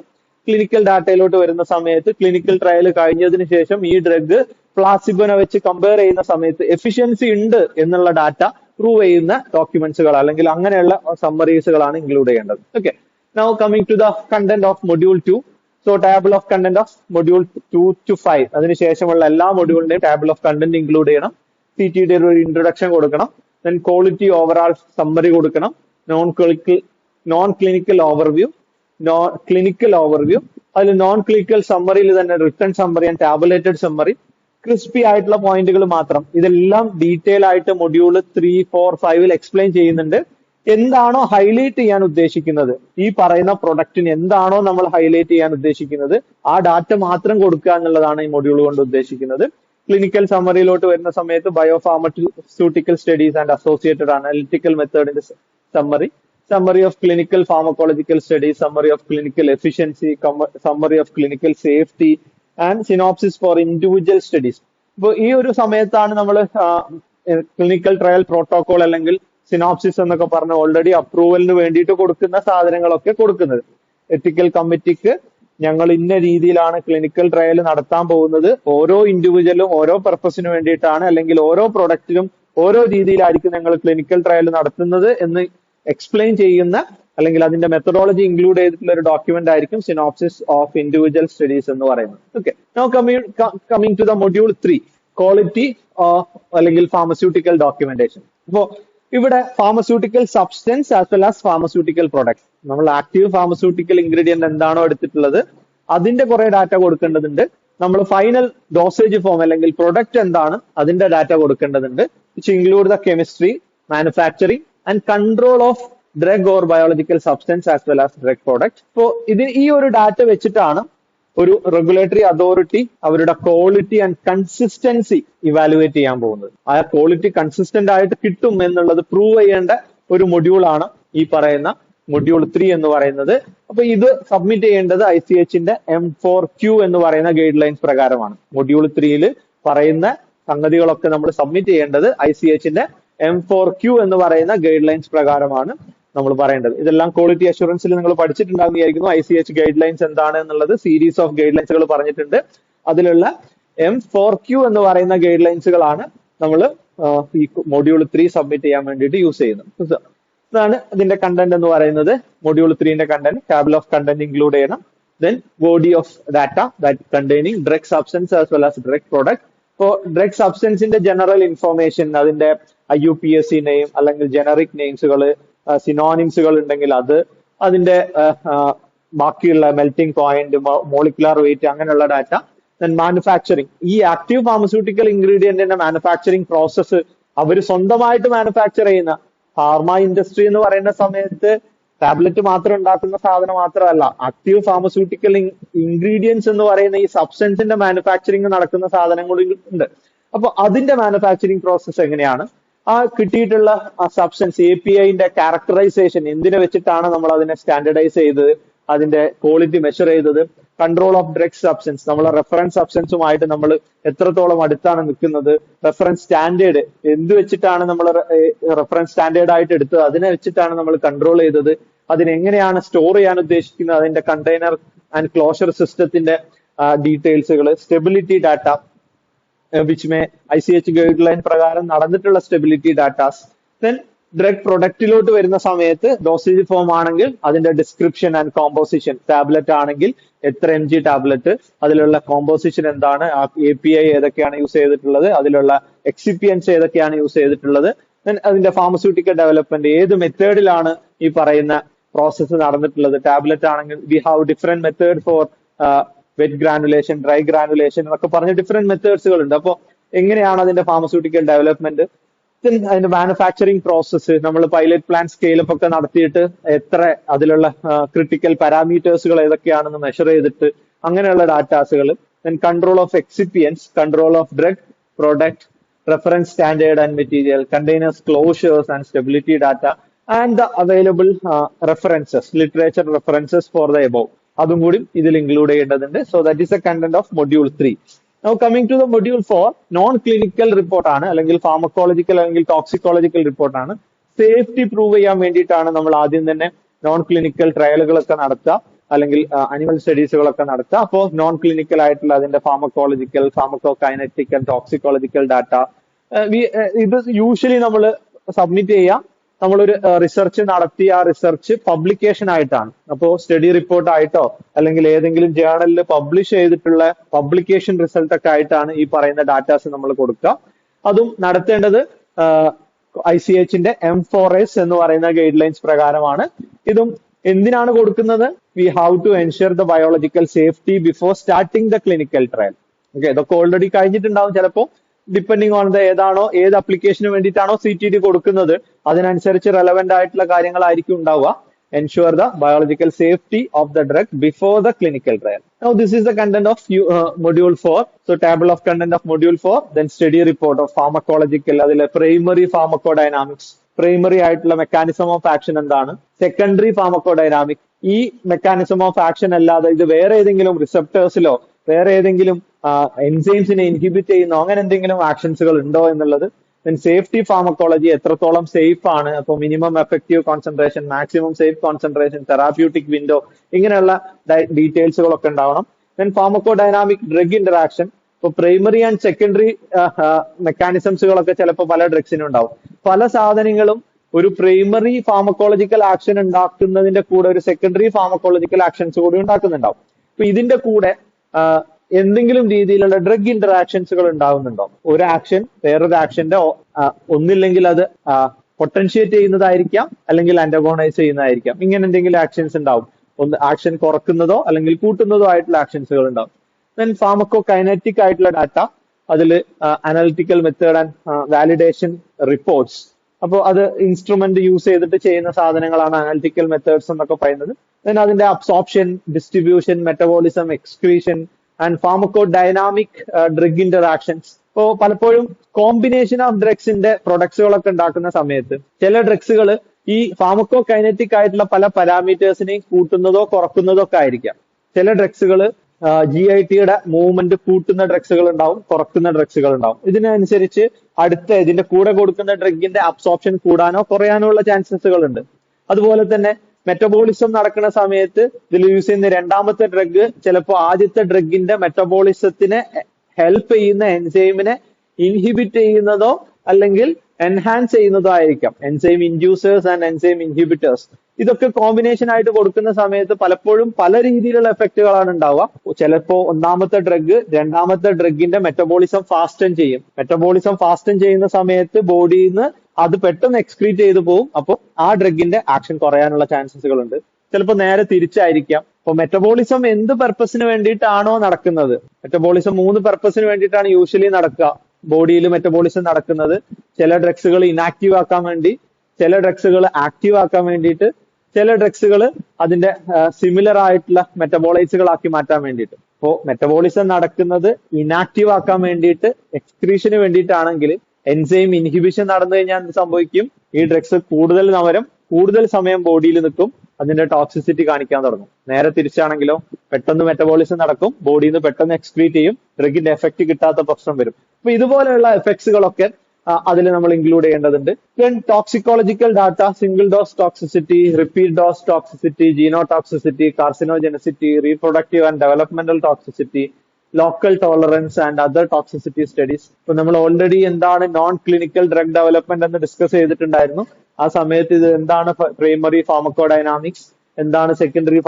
ക്ലിനിക്കൽ ഡാറ്റയിലോട്ട് വരുന്ന സമയത്ത് ക്ലിനിക്കൽ ട്രയൽ കഴിഞ്ഞതിന് ശേഷം ഈ ഡ്രഗ് പ്ലാസിബോനെ വെച്ച് കമ്പയർ ചെയ്യുന്ന സമയത്ത് എഫിഷ്യൻസി ഉണ്ട് എന്നുള്ള ഡാറ്റ പ്രൂവ് ചെയ്യുന്ന ഡോക്യുമെന്റ്സുകൾ അല്ലെങ്കിൽ അങ്ങനെയുള്ള സമ്മറീസുകളാണ് ഇൻക്ലൂഡ് ചെയ്യേണ്ടത്. Okay, now coming to the content of module 2. So table of content of module 2 to 5, അതിനുശേഷമുള്ള എല്ലാ മൊഡ്യൂളിന്റെയും ടേബിൾ ഓഫ് കണ്ടന്റ് ഇൻക്ലൂഡ് ചെയ്യണം. CTയുടെ ഒരു ഇൻട്രൊഡക്ഷൻ കൊടുക്കണം. ദെൻ ക്വാളിറ്റി ഓവറാൾ സമ്മറി കൊടുക്കണം. Non clinical overview, clinical overview, അതിൽ നോൺ ക്ലിനിക്കൽ സമ്മറിയിൽ തന്നെ written summary and tabulated summary, crispy ആയിട്ടുള്ള പോയിന്റുകൾ മാത്രം. ഇതെല്ലാം ഡീറ്റെയിൽ ആയിട്ട് മൊഡ്യൂൾ 3, 4, 5 എക്സ്പ്ലെയിൻ ചെയ്യുന്നുണ്ട്. എന്താണോ ഹൈലൈറ്റ് ചെയ്യാൻ ഉദ്ദേശിക്കുന്നത്, ഈ പറയുന്ന പ്രൊഡക്റ്റിന് എന്താണോ നമ്മൾ ഹൈലൈറ്റ് ചെയ്യാൻ ഉദ്ദേശിക്കുന്നത്, ആ ഡാറ്റ മാത്രം കൊടുക്കുക എന്നുള്ളതാണ് ഈ മൊഡ്യൂൾ കൊണ്ട് ഉദ്ദേശിക്കുന്നത്. ക്ലിനിക്കൽ സമ്മറിയിലോട്ട് വരുന്ന സമയത്ത് biopharmaceutical studies and associated analytical മെത്തേഡിന്റെ summary, summary of clinical pharmacological studies, summary of clinical efficiency, summary of clinical safety and synopsis for individual studies. ഇപ്പോൾ ഈ ഒരു സമയത്താണ് നമ്മൾ ക്ലിനിക്കൽ ട്രയൽ പ്രോട്ടോകോൾ അല്ലെങ്കിൽ സിനോപ്സിസ് എന്നൊക്കെ പറഞ്ഞ് ഓൾറെഡി അപ്രൂവലിന് വേണ്ടിയിട്ട് കൊടുക്കുന്ന സാധനങ്ങളൊക്കെ കൊടുക്കുന്നത്. എത്തിക്കൽ കമ്മിറ്റിക്ക് ഞങ്ങൾ ഇന്ന രീതിയിലാണ് ക്ലിനിക്കൽ ട്രയൽ നടത്താൻ പോകുന്നത്, ഓരോ ഇൻഡിവിജ്വലും ഓരോ പർപ്പസിന് വേണ്ടിയിട്ടാണ് അല്ലെങ്കിൽ ഓരോ പ്രൊഡക്റ്റിലും ഓരോ രീതിയിലായിരിക്കും ഞങ്ങൾ ക്ലിനിക്കൽ ട്രയൽ നടത്തുന്നത് എന്ന് എക്സ്പ്ലെയിൻ ചെയ്യുന്ന അല്ലെങ്കിൽ അതിന്റെ മെത്തഡോളജി ഇൻക്ലൂഡ് ചെയ്തിട്ടുള്ള ഒരു ഡോക്യുമെന്റ് ആയിരിക്കും സിനോപ്സിസ് ഓഫ് ഇൻഡിവിജ്വൽ സ്റ്റഡീസ് എന്ന് പറയുന്നത്. Okay, now coming to the module 3, quality അല്ലെങ്കിൽ ഫാർമസ്യൂട്ടിക്കൽ ഡോക്യുമെന്റേഷൻ. അപ്പോ ഇവിടെ pharmaceutical substance as well as pharmaceutical product, നമ്മൾ ആക്റ്റീവ് ഫാർമസ്യൂട്ടിക്കൽ ഇൻഗ്രീഡിയന്റ് എന്താണോ എടുത്തിട്ടുള്ളത് അതിന്റെ കുറെ ഡാറ്റ കൊടുക്കേണ്ടതുണ്ട്. നമ്മൾ ഫൈനൽ ഡോസേജ് ഫോം അല്ലെങ്കിൽ പ്രൊഡക്റ്റ് എന്താണ് അതിന്റെ ഡാറ്റ കൊടുക്കേണ്ടതുണ്ട്. Which include the chemistry, manufacturing and control of drug or biological substance as well as drug product. ഇപ്പോൾ ഈ ഒരു ഡാറ്റ വെച്ചിട്ടാണ് ഒരു റെഗുലേറ്ററി അതോറിറ്റി അവരുടെ ക്വാളിറ്റി ആൻഡ് കൺസിസ്റ്റൻസി ഇവാലുവേറ്റ് ചെയ്യാൻ പോകുന്നത്. ആ ക്വാളിറ്റി കൺസിസ്റ്റന്റ് ആയിട്ട് കിട്ടും എന്നുള്ളത് പ്രൂവ് ചെയ്യേണ്ട ഒരു മൊഡ്യൂളാണ് ഈ പറയുന്ന മൊഡ്യൂൾ 3 എന്ന് പറയുന്നത്. അപ്പൊ ഇത് സബ്മിറ്റ് ചെയ്യേണ്ടത് ICHന്റെ M4Q എന്ന് പറയുന്ന ഗൈഡ് ലൈൻസ് പ്രകാരമാണ്. മൊഡ്യൂൾ 3യിൽ പറയുന്ന സംഗതികളൊക്കെ നമ്മൾ സബ്മിറ്റ് ചെയ്യേണ്ടത് ICHന്റെ M4Q എന്ന് പറയുന്ന ഗൈഡ് ലൈൻസ് പ്രകാരമാണ് നമ്മൾ പറയേണ്ടത്. ഇതെല്ലാം ക്വാളിറ്റി അഷുറൻസിൽ നിങ്ങൾ പഠിച്ചിട്ടുണ്ടാകുന്നതായിരിക്കുന്നു. ICH ഗൈഡ് ലൈൻസ് എന്താണ് എന്നുള്ളത് സീരീസ് ഓഫ് ഗൈഡ് ലൈൻസുകൾ പറഞ്ഞിട്ടുണ്ട്. അതിലുള്ള M4Q എന്ന് പറയുന്ന ഗൈഡ് ലൈൻസുകളാണ് നമ്മൾ ഈ മൊഡ്യൂൾ 3 സബ്മിറ്റ് ചെയ്യാൻ വേണ്ടിയിട്ട് യൂസ് ചെയ്യുന്നത്. ഇതാണ് ഇതിന്റെ കണ്ടന്റ് എന്ന് പറയുന്നത്. മൊഡ്യൂൾ 3ന്റെ content table of content include ചെയ്യണം. Then body of data that containing drug substance as well as drug product. ഇപ്പോൾ ഡ്രഗ് സബ്സ്റ്റൻസിന്റെ ജനറൽ ഇൻഫർമേഷൻ, അതിന്റെ IUPAC നെയിം അല്ലെങ്കിൽ ജനറിക് നെയിംസുകൾ, സിനോണിംസുകൾ ഉണ്ടെങ്കിൽ അത്, അതിന്റെ ബാക്കിയുള്ള മെൽറ്റിംഗ് പോയിന്റ്, മോളിക്കുലാർ വെയിറ്റ്, അങ്ങനെയുള്ള ഡാറ്റ. ദെൻ മാനുഫാക്ചറിങ്, ഈ ആക്റ്റീവ് ഫാർമസ്യൂട്ടിക്കൽ ഇൻഗ്രീഡിയന്റിന്റെ മാനുഫാക്ചറിങ് പ്രോസസ്സ് അവർ സ്വന്തമായിട്ട് മാനുഫാക്ചർ ചെയ്യുന്ന ഫാർമ ഇൻഡസ്ട്രി എന്ന് പറയുന്ന സമയത്ത് ടാബ്ലറ്റ് മാത്രം ഉണ്ടാക്കുന്ന സാധനം മാത്രമല്ല, ആക്റ്റീവ് ഫാർമസ്യൂട്ടിക്കൽ ഇൻഗ്രീഡിയൻസ് എന്ന് പറയുന്ന ഈ സബ്സ്റ്റൻസിന്റെ മാനുഫാക്ചറിങ് നടക്കുന്ന സാധനങ്ങളും ഉണ്ട്. അപ്പൊ അതിന്റെ മാനുഫാക്ചറിങ് പ്രോസസ്സ് എങ്ങനെയാണ്, ആ കിട്ടിയിട്ടുള്ള ആ സബ്സ്റ്റൻസ് APIന്റെ ക്യാരക്ടറൈസേഷൻ എന്തിനെ വെച്ചിട്ടാണ് നമ്മൾ അതിനെ സ്റ്റാൻഡർഡൈസ് ചെയ്തത്, അതിന്റെ ക്വാളിറ്റി മെഷർ ചെയ്തത്, കൺട്രോൾ ഓഫ് ഡ്രഗ് സബ്സ്റ്റൻസ്, നമ്മളെ റെഫറൻസ് സബ്സ്റ്റൻസുമായിട്ട് നമ്മൾ എത്രത്തോളം അടുത്താണ് നിൽക്കുന്നത്, റെഫറൻസ് സ്റ്റാൻഡേർഡ് എന്ത് വെച്ചിട്ടാണ് നമ്മൾ റെഫറൻസ് സ്റ്റാൻഡേർഡ് ആയിട്ട് എടുത്തത്, അതിനെ വെച്ചിട്ടാണ് നമ്മൾ കൺട്രോൾ ചെയ്തത്, അതിനെങ്ങനെയാണ് സ്റ്റോർ ചെയ്യാൻ ഉദ്ദേശിക്കുന്നത്, അതിന്റെ കണ്ടെയ്നർ ആൻഡ് ക്ലോഷർ സിസ്റ്റത്തിന്റെ ഡീറ്റെയിൽസുകൾ, stability data which may ICH guideline പ്രകാരം നടന്നിട്ടുള്ള സ്റ്റെബിലിറ്റി ഡാറ്റാസ്. ദെൻ ഡ്രഗ് പ്രൊഡക്റ്റിലോട്ട് വരുന്ന സമയത്ത് ഡോസേജ് ഫോം ആണെങ്കിൽ അതിന്റെ ഡിസ്ക്രിപ്ഷൻ ആൻഡ് കോമ്പോസിഷൻ, ടാബ്ലറ്റ് ആണെങ്കിൽ എത്ര mg ടാബ്ലറ്റ്, അതിലുള്ള കോമ്പോസിഷൻ എന്താണ്, API ഏതൊക്കെയാണ് യൂസ് ചെയ്തിട്ടുള്ളത്, അതിലുള്ള എക്സിപ്പിയൻസ് ഏതൊക്കെയാണ് യൂസ് ചെയ്തിട്ടുള്ളത്, ദെൻ അതിന്റെ ഫാർമസ്യൂട്ടിക്കൽ ഡെവലപ്മെന്റ് ഏത് മെത്തേഡിലാണ് ഈ പറയുന്ന പ്രോസസ്സ് നടന്നിട്ടുള്ളത്. ടാബ്ലറ്റ് ആണെങ്കിൽ we have different method for wet granulation, dry granulation എന്നൊക്കെ പറഞ്ഞ് ഡിഫറെന്റ് മെത്തേഡ്സുകൾ ഉണ്ട്. അപ്പോൾ എങ്ങനെയാണ് അതിന്റെ ഫാർമസ്യൂട്ടിക്കൽ ഡെവലപ്മെന്റ്, അതിന്റെ മാനുഫാക്ചറിങ് പ്രോസസ്സ്, നമ്മൾ പൈലറ്റ് പ്ലാൻ സ്കെയിലപ്പ് ഒക്കെ നടത്തിയിട്ട് എത്ര അതിലുള്ള ക്രിട്ടിക്കൽ പാരാമീറ്റേഴ്സുകൾ ഏതൊക്കെയാണെന്ന് മെഷർ ചെയ്തിട്ട് അങ്ങനെയുള്ള ഡാറ്റാസുകൾ, then control of excipients, control of drug product, reference standard and material, containers closures and stability data and the available references, literature references for the above, അതും കൂടി ഇതിൽ ഇൻക്ലൂഡ് ചെയ്യേണ്ടതുണ്ട്. So that is a content of module 3. Now coming to the module 4, non clinical report ആണ്, അല്ലെങ്കിൽ pharmacological അല്ലെങ്കിൽ toxicological report ആണ്. Safety prove ചെയ്യാൻ വേണ്ടിയിട്ടാണ് നമ്മൾ ആദ്യം തന്നെ നോൺ ക്ലിനിക്കൽ ട്രയലുകളൊക്കെ നടത്തുക, അല്ലെങ്കിൽ അനിമൽ സ്റ്റഡീസുകളൊക്കെ നടത്തുക. അപ്പോൾ നോൺ ക്ലിനിക്കൽ ആയിട്ടുള്ള അതിന്റെ pharmacological, pharmacokinetic and toxicological data ഇത് യൂഷ്വലി നമ്മൾ സബ്മിറ്റ് ചെയ്യാം. നമ്മളൊരു റിസർച്ച് നടത്തി ആ റിസർച്ച് പബ്ലിക്കേഷൻ ആയിട്ടാണ്. അപ്പോൾ സ്റ്റഡി റിപ്പോർട്ട് ആയിട്ടോ അല്ലെങ്കിൽ ഏതെങ്കിലും ജേർണലിൽ പബ്ലിഷ് ചെയ്തിട്ടുള്ള പബ്ലിക്കേഷൻ റിസൾട്ട് ഒക്കെ ആയിട്ടാണ് ഈ പറയുന്ന ഡാറ്റാസ് നമ്മൾ കൊടുക്കുക. അതും നടത്തേണ്ടത് ICHന്റെ M4S എന്ന് പറയുന്ന ഗൈഡ് ലൈൻസ് പ്രകാരമാണ്. ഇതും എന്തിനാണ് കൊടുക്കുന്നത്, we have to ensure the biological safety before starting the clinical trial. Okay, ഇതൊക്കെ ഓൾറെഡി കഴിഞ്ഞിട്ടുണ്ടാവും ചിലപ്പോൾ. ഡിപ്പെൻഡിങ് ഓൺ ദ ഏതാണോ ഏത് അപ്ലിക്കേഷന് വേണ്ടിയിട്ടാണോ CTD കൊടുക്കുന്നത് അതിനനുസരിച്ച് റെലവെന്റ് ആയിട്ടുള്ള കാര്യങ്ങളായിരിക്കും ഉണ്ടാവുക. Ensure the biological safety of the drug before the clinical trial. Now this is the content of module 4. So table of content of module 4, then study report of pharmacological, അതിലെ primary pharmacodynamics, primary ആയിട്ടുള്ള mechanism of action എന്താണ്, secondary ഫാർമക്കോഡൈനാമിക്, ഈ mechanism of action അല്ലാതെ ഇത് വേറെ ഏതെങ്കിലും റിസപ്റ്റേഴ്സിലോ വേറെ ഏതെങ്കിലും എൻസൈംസിനെ ഇൻഹിബിറ്റ് ചെയ്യുന്നോ അങ്ങനെ എന്തെങ്കിലും ആക്ഷൻസുകൾ ഉണ്ടോ എന്നുള്ളത്. ദെൻ സേഫ്റ്റി ഫാർമക്കോളജി എത്രത്തോളം സേഫ് ആണ്, അപ്പോൾ minimum effective concentration, maximum safe concentration, therapeutic window, ഇങ്ങനെയുള്ള ഡീറ്റെയിൽസുകളൊക്കെ ഉണ്ടാവണം. ദെൻ ഫാർമക്കോഡൈനാമിക് ഡ്രഗ് ഇന്ററാക്ഷൻ, ഇപ്പോൾ പ്രൈമറി ആൻഡ് സെക്കൻഡറി മെക്കാനിസംസുകളൊക്കെ ചിലപ്പോൾ പല ഡ്രഗ്സിനും ഉണ്ടാവും. പല സാധനങ്ങളും ഒരു പ്രൈമറി ഫാർമക്കോളജിക്കൽ ആക്ഷൻ ഉണ്ടാക്കുന്നതിന്റെ കൂടെ ഒരു സെക്കൻഡറി ഫാർമക്കോളജിക്കൽ ആക്ഷൻസ് കൂടി ഉണ്ടാക്കുന്നുണ്ടാവും. അപ്പൊ ഇതിന്റെ കൂടെ എന്തെങ്കിലും രീതിയിലുള്ള ഡ്രഗ് ഇന്ററാക്ഷൻസുകൾ ഉണ്ടാവുന്നുണ്ടോ, ഒരു ആക്ഷൻ വേറൊരു ആക്ഷന്റെ ഒന്നില്ലെങ്കിൽ അത് പൊട്ടൻഷിയേറ്റ് ചെയ്യുന്നതായിരിക്കാം അല്ലെങ്കിൽ ആന്റഗോണൈസ് ചെയ്യുന്നതായിരിക്കാം. ഇങ്ങനെ എന്തെങ്കിലും ആക്ഷൻസ് ഉണ്ടാവും. ഒന്ന് ആക്ഷൻ കുറക്കുന്നതോ അല്ലെങ്കിൽ കൂട്ടുന്നതോ ആയിട്ടുള്ള ആക്ഷൻസുകൾ ഉണ്ടാവും. ദെൻ ഫാർമക്കോകൈനറ്റിക് ആയിട്ടുള്ള ഡാറ്റ, അതിൽ analytical method and validation reports. അപ്പോൾ അത് ഇൻസ്ട്രുമെന്റ് യൂസ് ചെയ്തിട്ട് ചെയ്യുന്ന സാധനങ്ങളാണ് അനലിറ്റിക്കൽ മെത്തേഡ്സ് എന്നൊക്കെ പറയുന്നത്. ദെൻ അതിന്റെ absorption, distribution, metabolism, excretion and pharmacodynamic drug interactions. ഇപ്പോൾ പലപ്പോഴും കോമ്പിനേഷൻ ഓഫ് ഡ്രഗ്സിന്റെ പ്രൊഡക്ട്സുകളൊക്കെ ഉണ്ടാക്കുന്ന സമയത്ത് ചില ഡ്രഗ്സുകൾ ഈ ഫാർമക്കോകൈനറ്റിക് ആയിട്ടുള്ള പല പാരാമീറ്റേഴ്സിനെയും കൂട്ടുന്നതോ കുറക്കുന്നതോ ഒക്കെ ആയിരിക്കാം. ചില ഡ്രഗ്സുകൾ GITയുടെ മൂവ്മെന്റ് കൂട്ടുന്ന ഡ്രഗ്സുകൾ ഉണ്ടാവും, കുറക്കുന്ന ഡ്രഗ്സുകൾ ഉണ്ടാവും. ഇതിനനുസരിച്ച് ഇതിന്റെ കൂടെ കൊടുക്കുന്ന ഡ്രഗിന്റെ അബ്സോർപ്ഷൻ കൂടാനോ കുറയാനോ ഉള്ള ചാൻസസുകൾ ഉണ്ട്. അതുപോലെ തന്നെ മെറ്റബോളിസം നടക്കുന്ന സമയത്ത് ഇതിൽ യൂസ് ചെയ്യുന്ന രണ്ടാമത്തെ ഡ്രഗ് ചിലപ്പോൾ ആദ്യത്തെ ഡ്രഗിന്റെ മെറ്റബോളിസത്തിനെ ഹെൽപ്പ് ചെയ്യുന്ന എൻസൈമിനെ ഇൻഹിബിറ്റ് ചെയ്യുന്നതോ അല്ലെങ്കിൽ എൻഹാൻസ് ചെയ്യുന്നതോ ആയിരിക്കാം. Enzyme inducers and enzyme inhibitors, ഇതൊക്കെ കോമ്പിനേഷൻ ആയിട്ട് കൊടുക്കുന്ന സമയത്ത് പലപ്പോഴും പല രീതിയിലുള്ള എഫക്റ്റുകളാണ് ഉണ്ടാവുക. ചിലപ്പോ ഒന്നാമത്തെ ഡ്രഗ് രണ്ടാമത്തെ ഡ്രഗിന്റെ മെറ്റബോളിസം ഫാസ്റ്റൻ ചെയ്യും. മെറ്റബോളിസം ഫാസ്റ്റൻ ചെയ്യുന്ന സമയത്ത് ബോഡിയിൽ നിന്ന് അത് പെട്ടെന്ന് എക്സ്ക്രീറ്റ് ചെയ്തു പോകും. അപ്പോൾ ആ ഡ്രഗിന്റെ ആക്ഷൻ കുറയാനുള്ള ചാൻസസുകൾ ഉണ്ട്. ചിലപ്പോൾ നേരെ തിരിച്ചായിരിക്കാം. അപ്പൊ മെറ്റബോളിസം എന്ത് പർപ്പസിന് വേണ്ടിയിട്ടാണോ നടക്കുന്നത്, മെറ്റബോളിസം 3 പർപ്പസിന് വേണ്ടിയിട്ടാണ് യൂഷ്വലി നടക്കുക. ബോഡിയിൽ മെറ്റബോളിസം നടക്കുന്നത്, ചില ഡ്രഗ്സുകൾ ഇനാക്റ്റീവ് ആക്കാൻ വേണ്ടി, ചില ഡ്രഗ്സുകൾ ആക്റ്റീവ് ആക്കാൻ വേണ്ടിയിട്ട്, ചില ഡ്രഗ്സുകൾ അതിന്റെ സിമിലർ ആയിട്ടുള്ള മെറ്റബോളൈറ്റ്സുകളാക്കി മാറ്റാൻ വേണ്ടിയിട്ട്. അപ്പോ മെറ്റബോളിസം നടക്കുന്നത് ഇനാക്റ്റീവ് ആക്കാൻ വേണ്ടിയിട്ട്, എക്സ്ക്രീഷന് വേണ്ടിയിട്ടാണെങ്കിൽ എൻസൈം ഇൻഹിബിഷൻ നടന്നു കഴിഞ്ഞാൽ എന്ത് സംഭവിക്കും? ഈ ഡ്രഗ്സ് കൂടുതൽ സമയം ബോഡിയിൽ നിൽക്കും, അതിന്റെ ടോക്സിസിറ്റി കാണിക്കാൻ തുടങ്ങും. നേരെ തിരിച്ചാണെങ്കിലോ പെട്ടെന്ന് മെറ്റബോളിസം നടക്കും, ബോഡിയിൽ നിന്ന് പെട്ടെന്ന് എക്സ്ക്രീറ്റ് ചെയ്യും, ഡ്രഗിന്റെ എഫക്ട് കിട്ടാത്ത പ്രശ്നം വരും. അപ്പൊ ഇതുപോലെയുള്ള എഫക്ട്സുകളൊക്കെ അതിൽ നമ്മൾ ഇൻക്ലൂഡ് ചെയ്യേണ്ടതുണ്ട്. Then toxicological data, single dose toxicity, repeat dose toxicity, genotoxicity, carcinogenicity, reproductive and developmental toxicity, local tolerance and other toxicity studies. ഇപ്പൊ നമ്മൾ ഓൾറെഡി എന്താണ് നോൺ ക്ലിനിക്കൽ ഡ്രഗ് ഡെവലപ്മെന്റ് എന്ന് ഡിസ്കസ് ചെയ്തിട്ടുണ്ടായിരുന്നു. ആ സമയത്ത് ഇത് എന്താണ് പ്രൈമറി ഫാർമക്കോഡൈനാമിക്സ്, എന്താണ് സെക്കൻഡറി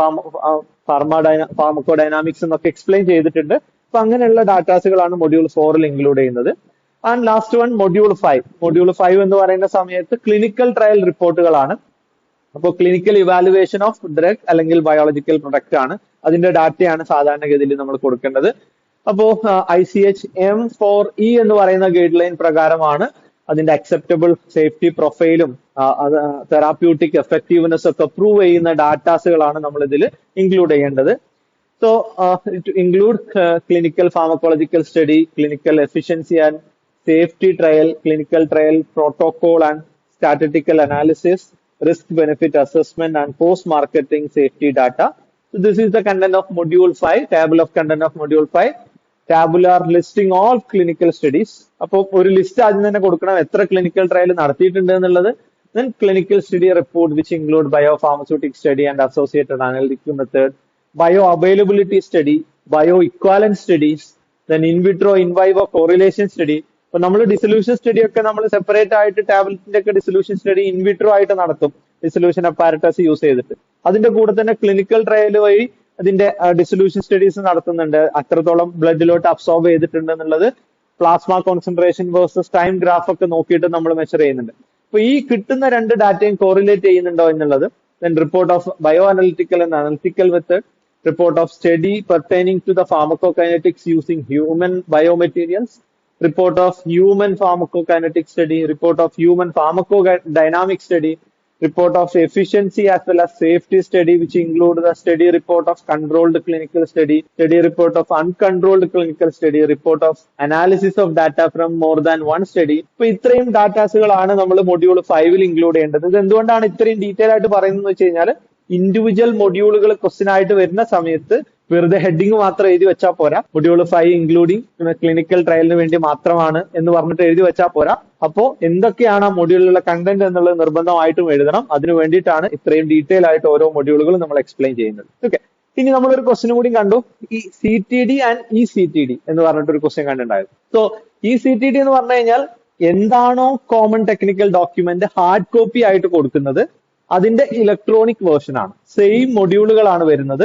ഫാർമക്കോഡൈനാമിക്സ് എന്നൊക്കെ എക്സ്പ്ലെയിൻ ചെയ്തിട്ടുണ്ട്. അപ്പൊ അങ്ങനെയുള്ള ഡാറ്റാസുകളാണ് മൊഡ്യൂൾ 4 ഇൻക്ലൂഡ് ചെയ്യുന്നത്. And last one module 5. Module 5 എന്ന് പറയുന്ന സമയത്ത് ക്ലിനിക്കൽ ട്രയൽ റിപ്പോർട്ടുകളാണ്. അപ്പോൾ ക്ലിനിക്കൽ ഇവാലുവേഷൻ ഓഫ് ഡ്രഗ് അല്ലെങ്കിൽ ബയോളജിക്കൽ പ്രൊഡക്റ്റ് ആണ്. അതിന്റെ ഡാറ്റയാണ് സാധാരണഗതിയിൽ നമ്മൾ കൊടുക്കേണ്ടത്. അപ്പോ ICH M4E എന്ന് പറയുന്ന ഗൈഡ് ലൈൻ പ്രകാരമാണ് അതിന്റെ അക്സെപ്റ്റബിൾ സേഫ്റ്റി പ്രൊഫൈലും തെറാപ്യൂട്ടിക് എഫക്റ്റീവ്നെസ് ഒക്കെ പ്രൂവ് ചെയ്യുന്ന ഡാറ്റാസുകളാണ് നമ്മൾ ഇതിൽ ഇൻക്ലൂഡ് ചെയ്യേണ്ടത്. So to include clinical pharmacological study, clinical efficiency and safety trial, clinical trial protocol and statistical analysis, risk benefit assessment and post-marketing safety data. So this is the content of module 5, table of content of module 5. Tabular listing all clinical studies. അപ്പോൾ ഒരു list ആദ്യം തന്നെ കൊടുക്കണം, എത്ര clinical trial നടത്തിയിട്ടുണ്ട് എന്നുള്ളത്. Then clinical study report which include biopharmaceutic study and associated analytical method, bioavailability study, bioequivalence studies, then in vitro in vivo correlation study. അപ്പൊ നമ്മൾ ഡിസൊല്യൂഷൻ സ്റ്റഡി ഒക്കെ നമ്മൾ സെപ്പറേറ്റ് ആയിട്ട് ടാബ്ലറ്റിന്റെ ഒക്കെ ഡിസൊല്യൂഷൻ സ്റ്റഡി ഇൻവിട്രോ ആയിട്ട് നടത്തും, ഡിസൊല്യൂഷൻ അപ്പാരറ്റസ് യൂസ് ചെയ്തിട്ട്. അതിന്റെ കൂടെ തന്നെ ക്ലിനിക്കൽ ട്രയൽ വഴി അതിന്റെ ഡിസൊല്യൂഷൻ സ്റ്റഡീസ് നടത്തുന്നുണ്ട്. അത്രത്തോളം ബ്ലഡിലോട്ട് അബ്സോർബ് ചെയ്തിട്ടുണ്ട് എന്നുള്ളത് plasma concentration versus time graph ഒക്കെ നോക്കിയിട്ട് നമ്മൾ മെഷർ ചെയ്യുന്നുണ്ട്. അപ്പൊ ഈ കിട്ടുന്ന രണ്ട് ഡാറ്റയും കോറിലേറ്റ് ചെയ്യുന്നുണ്ടോ എന്നുള്ളത്. Then report of bio analytical and analytical method, report of study pertaining to the pharmacokinetics using human biomaterials, report of human pharmacokinetic study, report of human pharmacodynamic study, report of efficiency as well as safety study which include the study report of controlled clinical study, study report of uncontrolled clinical study, report of analysis of data from more than one study. ഇപ്പൊ ഇത്രയും ഡാറ്റാസുകളാണ് നമ്മൾ module 5 include ചെയ്യേണ്ടത്. ഇത് എന്തുകൊണ്ടാണ് ഇത്രയും detail ആയിട്ട് പറയുന്നത് വെച്ച് കഴിഞ്ഞാൽ ഇൻഡിവിജ്വൽ മൊഡ്യൂളുകൾ ക്വസ്റ്റ്യൻ ആയിട്ട് വരുന്ന സമയത്ത് വെറുതെ ഹെഡിങ് മാത്രം എഴുതി വെച്ചാൽ പോരാ. മൊഡ്യൂൾ 5 ഇൻക്ലൂഡിംഗ് ക്ലിനിക്കൽ ട്രയലിന് വേണ്ടി മാത്രമാണ് എന്ന് പറഞ്ഞിട്ട് എഴുതി വെച്ചാൽ പോരാ. അപ്പോ എന്തൊക്കെയാണ് ആ മൊഡ്യൂളിലുള്ള കണ്ടന്റ് എന്നുള്ളത് നിർബന്ധമായിട്ടും എഴുതണം. അതിന് വേണ്ടിയിട്ടാണ് ഇത്രയും ഡീറ്റെയിൽ ആയിട്ട് ഓരോ മൊഡ്യൂളുകളും നമ്മൾ എക്സ്പ്ലെയിൻ ചെയ്യുന്നത്. ഓക്കെ, ഇനി നമ്മളൊരു ക്വസ്റ്റ്യൻ കൂടി കണ്ടു, ഈ CTD ആൻഡ് ECTD എന്ന് പറഞ്ഞിട്ടൊരു ക്വസ്റ്റ്യൻ കണ്ടിട്ടുണ്ടായിരുന്നു. സോ ECTD എന്ന് പറഞ്ഞു കഴിഞ്ഞാൽ എന്താണോ common technical document hard copy ആയിട്ട് കൊടുക്കുന്നത് അതിന്റെ ഇലക്ട്രോണിക് വേർഷൻ ആണ്. സെയിം മൊഡ്യൂളുകളാണ് വരുന്നത്,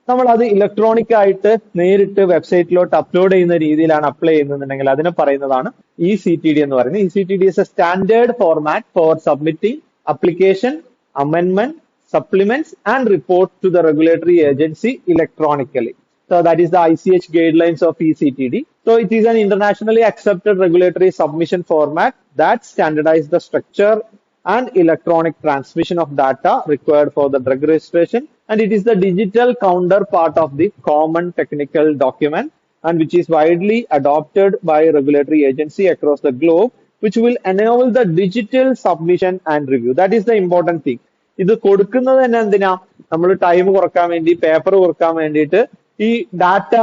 നമ്മൾ അത് ഇലക്ട്രോണിക് ആയിട്ട് നേരിട്ട് വെബ്സൈറ്റിലോട്ട് അപ്ലോഡ് ചെയ്യുന്ന രീതിയിലാണ് അപ്ലൈ ചെയ്യുന്നുണ്ടെങ്കിൽ അതിനെ പറയുന്നതാണ് ECTD എന്ന് പറയുന്നത്. ECTD is a standard format for submitting application, amendment, supplements and report to the regulatory agency electronically. So that is the ICH guidelines of ECTD. So it is an internationally accepted regulatory submission format that standardizes the structure and electronic transmission of data required for the drug registration, and it is the digital counterpart of the common technical document and which is widely adopted by regulatory agency across the globe, which will enable the digital submission and review. That is the important thing. ഇത് കൊടുക്കുന്നത് തന്നെ എന്തിനാ, നമ്മൾ time കുറക്കാൻ വേണ്ടി, paper കുറക്കാൻ വേണ്ടിയിട്ട്. ഈ ഡാറ്റ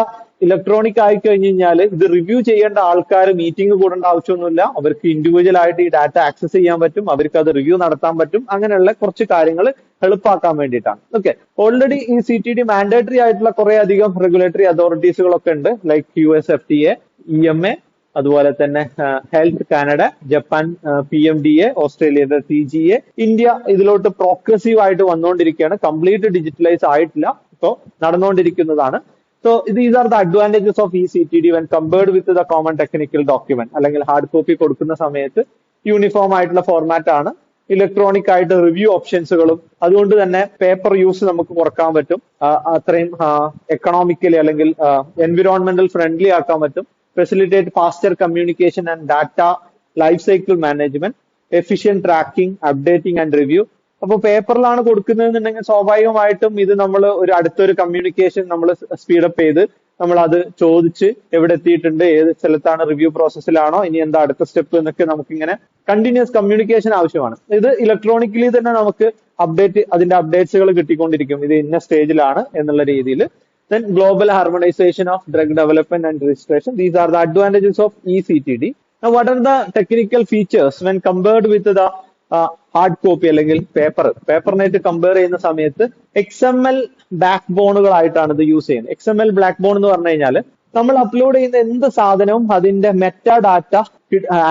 ഇലക്ട്രോണിക് ആയി കഴിഞ്ഞ് കഴിഞ്ഞാൽ ഇത് റിവ്യൂ ചെയ്യേണ്ട ആൾക്കാർ മീറ്റിംഗ് കൂടേണ്ട ആവശ്യമൊന്നുമില്ല. അവർക്ക് ഇൻഡിവിജ്വൽ ആയിട്ട് ഈ ഡാറ്റ ആക്സസ് ചെയ്യാൻ പറ്റും, അവർക്ക് അത് റിവ്യൂ നടത്താൻ പറ്റും. അങ്ങനെയുള്ള കുറച്ച് കാര്യങ്ങൾ എളുപ്പമാക്കാൻ വേണ്ടിയിട്ടാണ്. ഓക്കെ, ഓൾറെഡി ഈ CTD മാൻഡേറ്ററി ആയിട്ടുള്ള കുറെ അധികം റെഗുലേറ്ററി അതോറിറ്റീസുകളൊക്കെ ഉണ്ട്, ലൈക്ക് US FDA, EMA, അതുപോലെ തന്നെ ഹെൽത്ത് കാനഡ, ജപ്പാൻ PMDA, ഓസ്ട്രേലിയയുടെ TGA. ഇന്ത്യ ഇതിലോട്ട് പ്രോഗ്രസീവ് ആയിട്ട് വന്നുകൊണ്ടിരിക്കുകയാണ്, കംപ്ലീറ്റ് ഡിജിറ്റലൈസ് ആയിട്ടില്ല, ഇപ്പോൾ നടന്നുകൊണ്ടിരിക്കുന്നതാണ്. So these are the advantages of ECTD when compared with the common technical document. അല്ലെങ്കിൽ ഹാർഡ് കോപ്പി കൊടുക്കുന്ന സമയത്ത് യൂണിഫോം ആയിട്ടുള്ള ഫോർമാറ്റ് ആണ്, ഇലക്ട്രോണിക് ആയിട്ട് റിവ്യൂ ഓപ്ഷൻസുകളും, അതുകൊണ്ട് തന്നെ പേപ്പർ യൂസ് നമുക്ക് കുറക്കാൻ പറ്റും, അത്രയും എക്കണോമിക്കലി അല്ലെങ്കിൽ എൻവിറോൺമെന്റൽ ഫ്രണ്ട്ലി ആക്കാൻ പറ്റും. facilitate faster communication and data life cycle management, efficient tracking, updating and review. അപ്പൊ പേപ്പറിലാണ് കൊടുക്കുന്നതെന്നുണ്ടെങ്കിൽ സ്വാഭാവികമായിട്ടും ഇത് നമ്മൾ ഒരു അടുത്തൊരു കമ്മ്യൂണിക്കേഷൻ നമ്മൾ സ്പീഡപ്പ് ചെയ്ത് നമ്മൾ അത് ചോദിച്ച് എവിടെ എത്തിയിട്ടുണ്ട്, ഏത് സ്ഥലത്താണ്, റിവ്യൂ പ്രോസസ്സിലാണോ, ഇനി എന്താ അടുത്ത സ്റ്റെപ്പ് എന്നൊക്കെ നമുക്കിങ്ങനെ കണ്ടിന്യൂസ് കമ്മ്യൂണിക്കേഷൻ ആവശ്യമാണ്. ഇത് ഇലക്ട്രോണിക്കലി തന്നെ നമുക്ക് അതിന്റെ അപ്ഡേറ്റ്സുകൾ കിട്ടിക്കൊണ്ടിരിക്കും, ഇത് ഇന്ന സ്റ്റേജിലാണ് എന്നുള്ള രീതിയിൽ. Then global harmonization of drug development and registration. These are the advantages of eCTD. Now, what are the technical features when compared with the hard copy അല്ലെങ്കിൽ പേപ്പറിനായിട്ട് കമ്പയർ ചെയ്യുന്ന സമയത്ത് XML ബാക്ക് ബോണുകളായിട്ടാണ് ഇത് യൂസ് ചെയ്യുന്നത്. XML ബാക്ക് ബോൺ എന്ന് പറഞ്ഞു കഴിഞ്ഞാൽ നമ്മൾ upload ചെയ്യുന്ന എന്ത് സാധനവും അതിന്റെ മെറ്റാ ഡാറ്റ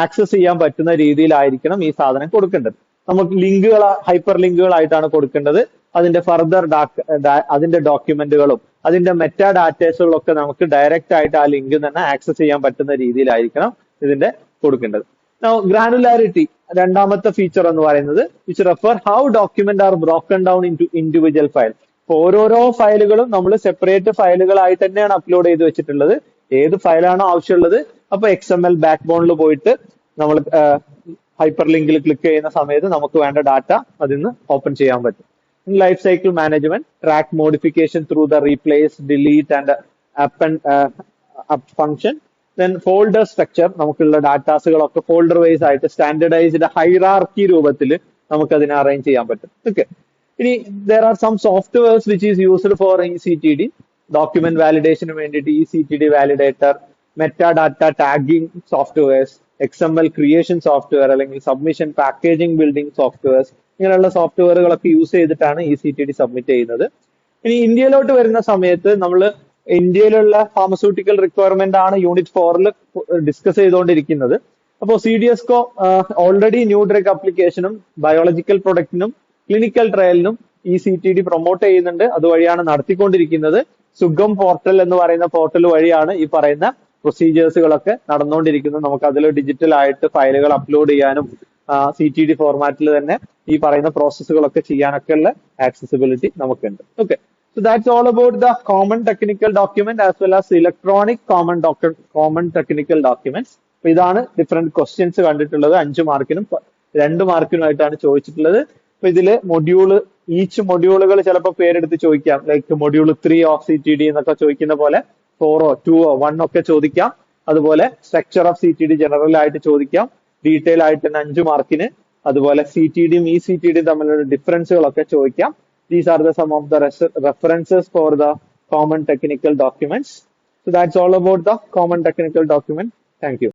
ആക്സസ് ചെയ്യാൻ പറ്റുന്ന രീതിയിലായിരിക്കണം ഈ സാധനം കൊടുക്കേണ്ടത്. നമുക്ക് ലിങ്കുകൾ, ഹൈപ്പർ ലിങ്കുകളായിട്ടാണ് കൊടുക്കേണ്ടത്. അതിന്റെ ഫർദർ അതിന്റെ ഡോക്യുമെന്റുകളും അതിന്റെ മെറ്റാ ഡാറ്റേസുകളും ഒക്കെ നമുക്ക് ഡയറക്റ്റ് ആയിട്ട് ആ ലിങ്കിൽ തന്നെ ആക്സസ് ചെയ്യാൻ പറ്റുന്ന രീതിയിലായിരിക്കണം ഇതിന്റെ കൊടുക്കേണ്ടത്. Now, granularity, രണ്ടാമത്തെ ഫീച്ചർ എന്ന് പറയുന്നത് which refer how document are broken down into individual file. ഓരോരോ ഫയലുകളും നമ്മൾ സെപ്പറേറ്റ് ഫയലുകളായിട്ട് തന്നെയാണ് അപ്ലോഡ് ചെയ്ത് വെച്ചിട്ടുള്ളത്. ഏത് ഫയലാണോ ആവശ്യമുള്ളത് അപ്പൊ XML ബാക്ക് ബോണിൽ പോയിട്ട് നമ്മൾ ഹൈപ്പർ ലിങ്കിൽ ക്ലിക്ക് ചെയ്യുന്ന സമയത്ത് നമുക്ക് വേണ്ട ഡാറ്റ അതിന്ന് ഓപ്പൺ ചെയ്യാൻ പറ്റും. Life cycle management, track modification through the replace, delete and up function. Then folder structure, നമുക്കുള്ള ഡാറ്റാസുകളൊക്കെ ഫോൾഡർ വൈസ് ആയിട്ട് സ്റ്റാൻഡർഡൈസ്ഡ് ഹൈറാർക്കി രൂപത്തിൽ നമുക്ക് അതിനെ അറേഞ്ച് ചെയ്യാൻ പറ്റും. ഓക്കെ, ഇനി there are some softwares which is used for eCTD. Document വാലിഡേഷന് വേണ്ടിയിട്ട് eCTD validator, metadata tagging softwares, XML creation software അല്ലെങ്കിൽ സബ്മിഷൻ പാക്കേജിംഗ് ബിൽഡിംഗ് സോഫ്റ്റ്വെയർസ്, ഇങ്ങനെയുള്ള സോഫ്റ്റ്വെയറുകളൊക്കെ യൂസ് ചെയ്തിട്ടാണ് eCTD സബ്മിറ്റ് ചെയ്യുന്നത്. ഇനി ഇന്ത്യയിലോട്ട് വരുന്ന സമയത്ത് നമ്മൾ ഇന്ത്യയിലുള്ള ഫാർമസ്യൂട്ടിക്കൽ റിക്വയർമെന്റ് ആണ് യൂണിറ്റ് 4 ഡിസ്കസ് ചെയ്തുകൊണ്ടിരിക്കുന്നത്. അപ്പോൾ CDSCO ഓൾറെഡി ന്യൂ ഡ്രഗ് അപ്ലിക്കേഷനും ബയോളജിക്കൽ പ്രൊഡക്റ്റിനും ക്ലിനിക്കൽ ട്രയലിനും eCTD പ്രൊമോട്ട് ചെയ്യുന്നുണ്ട്. അതുവഴിയാണ് നടത്തിക്കൊണ്ടിരിക്കുന്നത്. സുഗം പോർട്ടൽ എന്ന് പറയുന്ന പോർട്ടൽ വഴിയാണ് ഈ പറയുന്ന പ്രൊസീജിയേഴ്സുകളൊക്കെ നടന്നുകൊണ്ടിരിക്കുന്നത്. നമുക്ക് അതിൽ ഡിജിറ്റൽ ആയിട്ട് ഫയലുകൾ അപ്ലോഡ് ചെയ്യാനും CTD ഫോർമാറ്റിൽ തന്നെ ഈ പറയുന്ന പ്രോസസ്സുകളൊക്കെ ചെയ്യാനൊക്കെ ഉള്ള ആക്സസിബിലിറ്റി നമുക്കുണ്ട്. Okay, so that's all about the common technical document as well as electronic common technical documents. അപ്പൊ ഇതാണ് ഡിഫറെന്റ് ക്വസ്റ്റ്യൻസ് കണ്ടിട്ടുള്ളത്. 5 മാർക്കിനും 2 മാർക്കിനുമായിട്ടാണ് ചോദിച്ചിട്ടുള്ളത്. അപ്പൊ ഇതില് ഈച്ച് മൊഡ്യൂളുകൾ ചിലപ്പോൾ പേരെടുത്ത് ചോദിക്കാം, ലൈക്ക് മൊഡ്യൂൾ 3 ഓഫ് CTD എന്നൊക്കെ ചോദിക്കുന്ന പോലെ 4 2 1 ഒക്കെ ചോദിക്കാം. അതുപോലെ സ്ട്രക്ചർ ഓഫ് CTD ജനറൽ ആയിട്ട് ചോദിക്കാം, ഡീറ്റെയിൽ ആയിട്ട് 5 മാർക്കിന്. അതുപോലെ CTDയും eCTDയും തമ്മിലുള്ള ഡിഫറൻസുകളൊക്കെ ചോദിക്കാം. These are some of the references for the common technical documents. So that's all about the common technical document. Thank you.